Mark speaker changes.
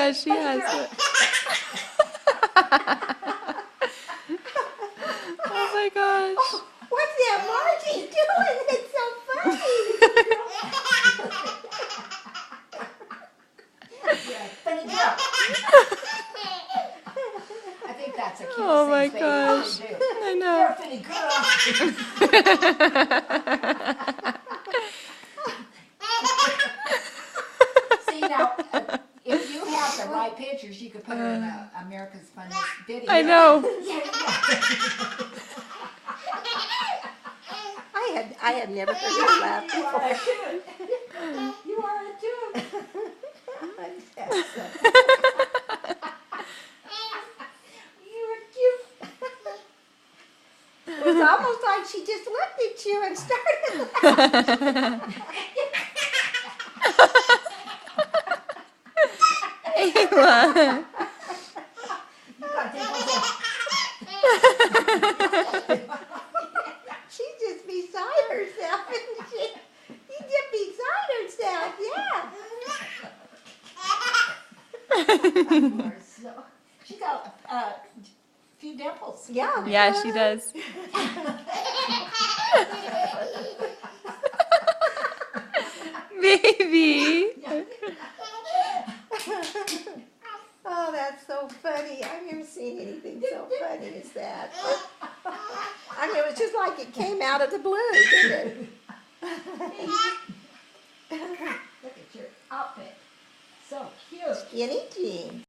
Speaker 1: Yeah, she has it. Oh my gosh.
Speaker 2: What's that Margie doing? It's so funny. Yeah, funny girl. I think that's a cute
Speaker 1: Oh my
Speaker 2: thing
Speaker 1: gosh.
Speaker 2: babies do.
Speaker 1: I
Speaker 2: You're a
Speaker 1: know.
Speaker 2: funny girl. See now, if you have the right pictures, you could put her in America's Funniest Video.
Speaker 1: I know.
Speaker 2: I had never heard her laugh before. You are a too. You were cute. It was almost like she just looked at you and started laughing.
Speaker 1: Ayla.
Speaker 2: She's just beside herself, isn't she? She's just beside herself, yeah. She's got a few dimples. Yeah.
Speaker 1: Yeah, she does. Baby.
Speaker 2: Oh, that's so funny. I've never seen anything so funny as that. I mean, it was just like it came out of the blue, didn't it? Look at your outfit. So cute. Skinny jeans.